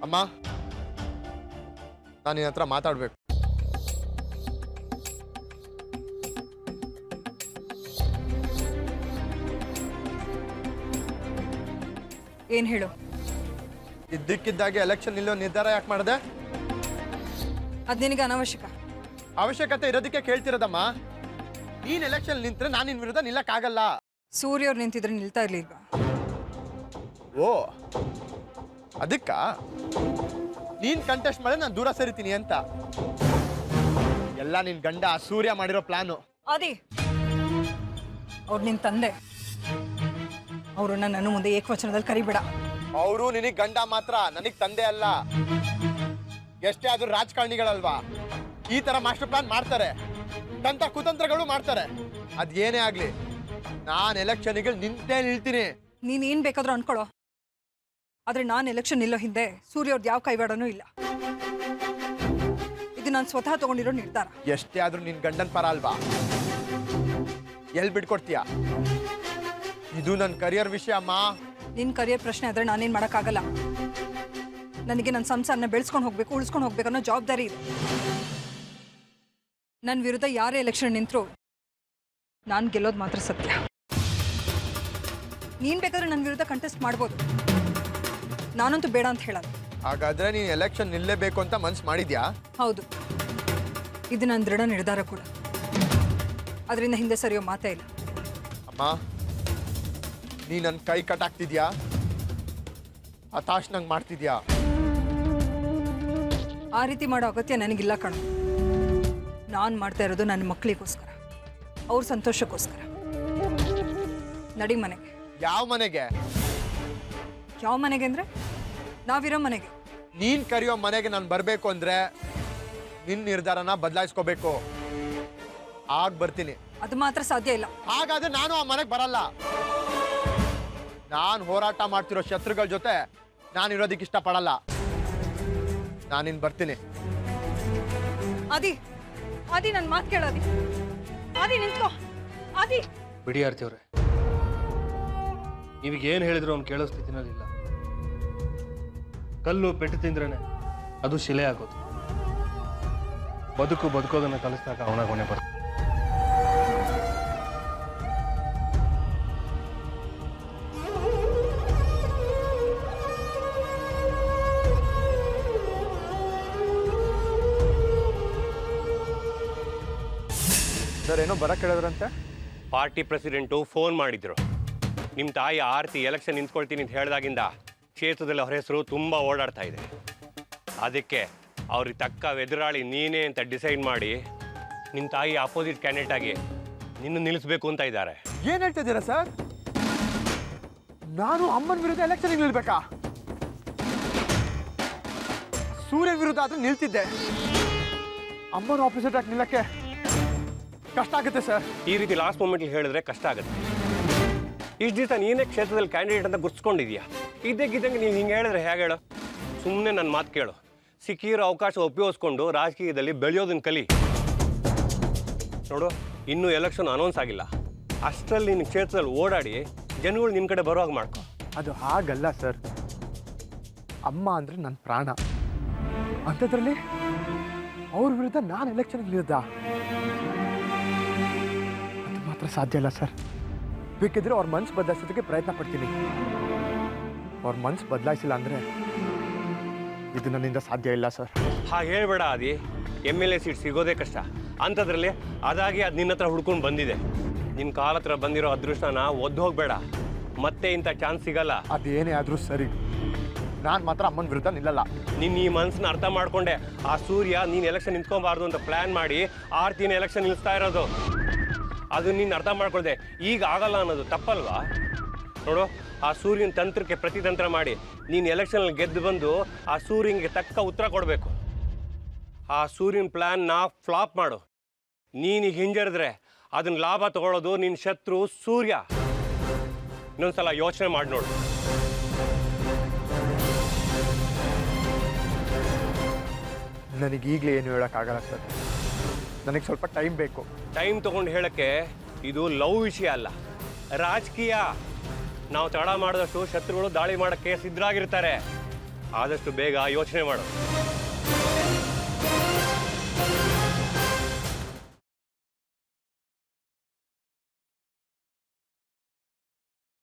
ಅಮ್ಮ, ನಾನು ನಿನ್ನ ಹತ್ರ ಮಾತಾಡ್ಬೇಕು. ಏನ್ ಹೇಳು? ಇದ್ದಕ್ಕಿದ್ದಾಗೆ ಎಲೆಕ್ಷನ್ ನಿಲ್ಲೋ ನಿರ್ಧಾರ ಯಾಕೆ ಮಾಡಿದೆ? ಅದ್ ನಿನಗೆ ಅನಾವಶ್ಯಕ. ಅವಶ್ಯಕತೆ ಇರೋದಕ್ಕೆ ಕೇಳ್ತಿರೋದಮ್ಮ. ನೀನ್ ಎಲೆಕ್ಷನ್ ನಿಂತ್ರೆ ನಾನು ನಿನ್ ವಿರುದ್ಧ ನಿಲ್ಲಕ್ಕಾಗಲ್ಲ. ಸೂರ್ಯ ಅವ್ರು ನಿಂತಿದ್ರೆ ನಿಲ್ತಾ ಇರ್ಲಿಲ್ವಾ? ಓ ಅದಕ್ಕ ನೀನ್ ಕಂಟೆಸ್ಟ್ ಮಾಡಿದ್ರೆ ನಾನು ದೂರ ಸರಿತೀನಿ ಅಂತ. ಎಲ್ಲ ನಿನ್ ಗಂಡ ಸೂರ್ಯ ಮಾಡಿರೋ ಪ್ಲಾನು. ಆದಿ, ಅವ್ರು ನಿನ್ ತಂದೆ. ಅವ್ರನ್ನ ನನ್ನ ಮುಂದೆ ಏಕವಚನದಲ್ಲಿ ಕರಿಬೇಡ. ಅವರು ನಿನಗ್ ಗಂಡ ಮಾತ್ರ, ನನಗ್ ತಂದೆ ಅಲ್ಲ. ಎಷ್ಟೇ ಆದ್ರೂ ರಾಜಕಾರಣಿಗಳಲ್ವಾ, ಈ ತರ ಮಾಸ್ಟರ್ ಪ್ಲಾನ್ ಮಾಡ್ತಾರೆ, ತಂತ್ರ ಕುತಂತ್ರಗಳು ಮಾಡ್ತಾರೆ. ಅದೇನೇ ಆಗ್ಲಿ, ನಾನ್ ಎಲೆಕ್ಷನ್ಗೆ ನಿಂತೇ ನಿಲ್ತೀನಿ. ನೀನ್ ಏನ್ ಬೇಕಾದ್ರೂ ಅನ್ಕೊಳ್ಳೋ, ಆದ್ರೆ ನಾನು ಎಲೆಕ್ಷನ್ ನಿಲ್ಲೋ ಹಿಂದೆ ಸೂರ್ಯ ಅವ್ರದ್ದು ಯಾವ ಕೈವಾಡನೂ ಇಲ್ಲ. ಇದು ನಾನು ಸ್ವತಃ ತಗೊಂಡಿರೋ ನಿರ್ಧಾರ. ಎಷ್ಟೇ ಆದ್ರೂ ನಿನ್ ಗಂಡನ್ ಪರ ಅಲ್ವಾ? ಎಲ್ ಬಿಟ್ಕೊಡ್ತೀಯ? ಇದು ನನ್ನ ಕರಿಯರ್ ವಿಷಯ ಅಮ್ಮ. ನಿನ್ ಕರಿಯರ್ ಪ್ರಶ್ನೆ ಆದ್ರೆ ನಾನೇನ್ ಮಾಡಕ್ಕಾಗಲ್ಲ. ನನಗೆ ನನ್ನ ಸಂಸಾರನ ಬೆಳೆಸ್ಕೊಂಡು ಹೋಗ್ಬೇಕು, ಉಳಿಸ್ಕೊಂಡು ಹೋಗ್ಬೇಕು ಅನ್ನೋ ಜವಾಬ್ದಾರಿ ಇದೆ. ನನ್ನ ವಿರುದ್ಧ ಯಾರೇ ಎಲೆಕ್ಷನ್ ನಿಂತರು ನಾನು ಗೆಲ್ಲೋದು ಮಾತ್ರ ಸತ್ಯ. ನೀನ್ ಬೇಕಾದ್ರೆ ನನ್ನ ವಿರುದ್ಧ ಕಂಟೆಸ್ಟ್ ಮಾಡ್ಬೋದು, ನಾನಂತೂ ಬೇಡ ಅಂತ ಹೇಳಲ್ಲ. ಹಾಗಾದ್ರೆ ನೀನ್ ಎಲೆಕ್ಷನ್ ನಿಲ್ಲೇಬೇಕು ಅಂತ ಮನ್ಸು ಮಾಡಿದ್ಯಾ? ಹೌದು, ಇದು ನನ್ನ ದೃಢ ನಿರ್ಧಾರ ಕೂಡ. ಅದರಿಂದ ಹಿಂದೆ ಸರಿಯೋ ಮಾತೇ ಇಲ್ಲ. ಅಮ್ಮ, ನೀ ನನ್ನ ಕೈ ಕಟ್ಟಾಕ್ತಿದ್ಯಾ? ಹತಾಶ್ ನಂಗೆ ಮಾಡ್ತಿದ್ಯಾ? ಆ ರೀತಿ ಮಾಡೋ ಅಗತ್ಯ ನನಗಿಲ್ಲ ಕಣ. ನಾನು ಮಾಡ್ತಾ ಇರೋದು ನನ್ನ ಮಕ್ಕಳಿಗೋಸ್ಕರ, ಅವ್ರ ಸಂತೋಷಕ್ಕೋಸ್ಕರ. ನಡಿ ಮನೆಗೆ. ಯಾವ ಮನೆಗೆ? ಯಾವ ಮನೆಗೆ ಅಂದ್ರೆ ನಾವಿರೋ ಮನೆಗೆ. ನೀನ್ ಕರೆಯೋ ಮನೆಗೆ ನಾನು ಬರ್ಬೇಕು ಅಂದ್ರೆ ನಿನ್ ನಿರ್ಧಾರನ ಬದಲಾಯಿಸ್ಕೋಬೇಕು. ಆಗ ಬರ್ತೀನಿ. ಅದು ಮಾತ್ರ ಸಾಧ್ಯ ಇಲ್ಲ. ಹಾಗಾದ್ರೆ ನಾನು ಆ ಮನೆಗೆ ಬರಲ್ಲ. ನಾನು ಹೋರಾಟ ಮಾಡ್ತಿರೋ ಶತ್ರುಗಳ ಜೊತೆ ನಾನು ಇರೋದಕ್ಕೆ ಇಷ್ಟಪಡಲ್ಲ. ನಾನಿನ್ ಬರ್ತೀನಿ. ಆದಿ, ಆದಿ ನನ್ನ ಮಾತು ಕೇಳಾದಿ. ಆದಿ ನಿಂತ್ಕೋ. ಆದಿ ಬಿಡಿ ಆರ್ತಿ ಅವ್ರೆ, ನೀವೀಗ ಏನು ಹೇಳಿದ್ರು ಅವ್ನು ಕೇಳೋ ಸ್ಥಿತಿನಲ್ಲಿಲ್ಲ. ಕಲ್ಲು ಪೆಟ್ಟು ತಿಂದ್ರೇನೆ ಅದು ಶಿಲೆ ಆಗೋದು. ಬದುಕೋದನ್ನ ಕಲಿಸಿದಾಗ ಅವನ ಕೊನೆ ಬರ್ತದೆ. ಸರ್, ಏನೋ ಬರಕ್ಕೆ ಹೇಳಿದ್ರಂತೆ? ಪಾರ್ಟಿ ಪ್ರೆಸಿಡೆಂಟು ಫೋನ್ ಮಾಡಿದ್ರು. ನಿಮ್ಮ ತಾಯಿ ಆರ್ತಿ ಎಲೆಕ್ಷನ್ ನಿಂತ್ಕೊಳ್ತೀನಿ ಅಂತ ಹೇಳಿದಾಗಿಂದ ಕ್ಷೇತ್ರದಲ್ಲಿ ಅವ್ರ ಹೆಸರು ತುಂಬ ಓಡಾಡ್ತಾ ಇದೆ. ಅದಕ್ಕೆ ಅವ್ರಿಗೆ ತಕ್ಕ ಎದುರಾಳಿ ನೀನೇ ಅಂತ ಡಿಸೈಡ್ ಮಾಡಿ ನಿಮ್ಮ ತಾಯಿ ಅಪೋಸಿಟ್ ಕ್ಯಾಂಡಿಡೇಟ್ ಆಗಿ ನಿನ್ನ ನಿಲ್ಲಿಸ್ಬೇಕು ಅಂತ ಇದ್ದಾರೆ. ಏನ್ ಹೇಳ್ತಿದ್ದೀರಾ ಸರ್? ನಾನು ಅಮ್ಮನ ವಿರುದ್ಧ ಎಲೆಕ್ಷನ್ ನಿಲ್ಬೇಕಾ? ಸೂರ್ಯ ವಿರುದ್ಧ ಆದ್ರೆ ನಿಲ್ತಿದ್ದೆ. ಅಮ್ಮನ ಆಪೋಸಿಟ್ ಆಗಿ ನಿಲ್ಲಕ್ಕೆ ಕಷ್ಟ ಆಗುತ್ತೆ ಸರ್. ಈ ರೀತಿ ಲಾಸ್ಟ್ ಮೂಮೆಂಟ್ಲಿ ಹೇಳಿದ್ರೆ ಕಷ್ಟ ಆಗುತ್ತೆ. ಇಷ್ಟು ದಿವಸ ನೀನೇ ಕ್ಷೇತ್ರದಲ್ಲಿ ಕ್ಯಾಂಡಿಡೇಟ್ ಅಂತ ಗುರ್ಸ್ಕೊಂಡಿದ್ಯಾ. ಇದ್ದಕ್ಕಿದ್ದಂಗೆ ನೀನು ಹಿಂಗೆ ಹೇಳಿದ್ರೆ ಹೇಗೆ ಹೇಳು? ಸುಮ್ಮನೆ ನನ್ನ ಮಾತು ಕೇಳು. ಸಿಕ್ಕಿರೋ ಅವಕಾಶ ಉಪಯೋಗಿಸ್ಕೊಂಡು ರಾಜಕೀಯದಲ್ಲಿ ಬೆಳೆಯೋದನ್ನ ಕಲಿ. ನೋಡು, ಇನ್ನೂ ಎಲೆಕ್ಷನ್ ಅನೌನ್ಸ್ ಆಗಿಲ್ಲ. ಅಷ್ಟರಲ್ಲಿ ನಿನ್ನ ಕ್ಷೇತ್ರದಲ್ಲಿ ಓಡಾಡಿ ಜನಗಳು ನಿನ್ನ ಕಡೆ ಬರುವಾಗ ಮಾಡ್ಕೊ. ಅದು ಹಾಗಲ್ಲ ಸರ್. ಅಮ್ಮ ಅಂದರೆ ನನ್ನ ಪ್ರಾಣ. ಅಂಥದ್ರಲ್ಲಿ ಅವ್ರ ವಿರುದ್ಧ ನಾನು ಎಲೆಕ್ಷನ್ ನಿಲ್ಲುದ? ಅದು ಮಾತ್ರ ಸಾಧ್ಯ ಇಲ್ಲ ಸರ್. ಬೇಕಿದ್ರೆ ಅವ್ರ ಮನ್ಸು ಬದಲಾಯಿಸೋದಕ್ಕೆ ಪ್ರಯತ್ನ ಪಡ್ತೀನಿ. ಅವ್ರ ಮನ್ಸು ಬದಲಾಯಿಸಿಲ್ಲ ಅಂದರೆ ಇದು ನನ್ನಿಂದ ಸಾಧ್ಯ ಇಲ್ಲ ಸರ್. ಹಾಗೆ ಹೇಳ್ಬೇಡ ಆದಿ. MLA ಸೀಟ್ ಸಿಗೋದೇ ಕಷ್ಟ. ಅಂಥದ್ರಲ್ಲಿ ಅದಾಗಿ ಅದು ನಿನ್ನ ಹತ್ರ ಹುಡ್ಕೊಂಡು ಬಂದಿದೆ. ನಿನ್ನ ಕಾಲ ಹತ್ರ ಬಂದಿರೋ ಅದೃಷ್ಟನ ಒದ್ದು ಹೋಗಬೇಡ. ಮತ್ತೆ ಇಂಥ ಚಾನ್ಸ್ ಸಿಗಲ್ಲ. ಅದೇನೇ ಆದರೂ ಸರಿ, ನಾನು ಮಾತ್ರ ಅಮ್ಮನ ವಿರುದ್ಧ ನಿಲ್ಲಲ್ಲ. ನೀನು ಈ ಮನಸ್ಸನ್ನ ಅರ್ಥ ಮಾಡ್ಕೊಂಡೆ ಆ ಸೂರ್ಯ ನೀನು ಎಲೆಕ್ಷನ್ ನಿಂತ್ಕೊಬಾರ್ದು ಅಂತ ಪ್ಲ್ಯಾನ್ ಮಾಡಿ ಆರ್ತಿನ ಎಲೆಕ್ಷನ್ ನಿಲ್ಲಿಸ್ತಾ ಇರೋದು. ಅದು ನೀನು ಅರ್ಥ ಮಾಡ್ಕೊಳ್ದೆ. ಈಗ ಆಗಲ್ಲ ಅನ್ನೋದು ತಪ್ಪಲ್ವಾ? ನೋಡು, ಆ ಸೂರ್ಯನ ತಂತ್ರಕ್ಕೆ ಪ್ರತಿತಂತ್ರ ಮಾಡಿ ನೀನು ಎಲೆಕ್ಷನಲ್ಲಿ ಗೆದ್ದು ಬಂದು ಆ ಸೂರ್ಯನಿಗೆ ತಕ್ಕ ಉತ್ತರ ಕೊಡಬೇಕು. ಆ ಸೂರ್ಯನ ಪ್ಲ್ಯಾನ್ನ ಫ್ಲಾಪ್ ಮಾಡು. ನೀನೀಗ ಹಿಂಜರಿದ್ರೆ ಅದನ್ನ ಲಾಭ ತಗೊಳ್ಳೋದು ನಿನ್ನ ಶತ್ರು ಸೂರ್ಯ. ಇನ್ನೊಂದ್ಸಲ ಯೋಚನೆ ಮಾಡಿ ನೋಡು. ನನಗೀಗಲೇ ಏನು ಹೇಳೋಕ್ಕಾಗಲ್ಲ ಸರ್. ನನಗೆ ಸ್ವಲ್ಪ ಟೈಮ್ ಬೇಕು. ಟೈಮ್ ತೊಗೊಂಡು ಹೇಳೋಕ್ಕೆ ಇದು ಲವ್ ವಿಷಯ ಅಲ್ಲ, ರಾಜಕೀಯ. ನಾವು ತಡ ಮಾಡಿದಷ್ಟು ಶತ್ರುಗಳು ದಾಳಿ ಮಾಡೋಕ್ಕೆ ಸಿದ್ಧರಾಗಿರ್ತಾರೆ. ಆದಷ್ಟು ಬೇಗ ಯೋಚನೆ ಮಾಡು.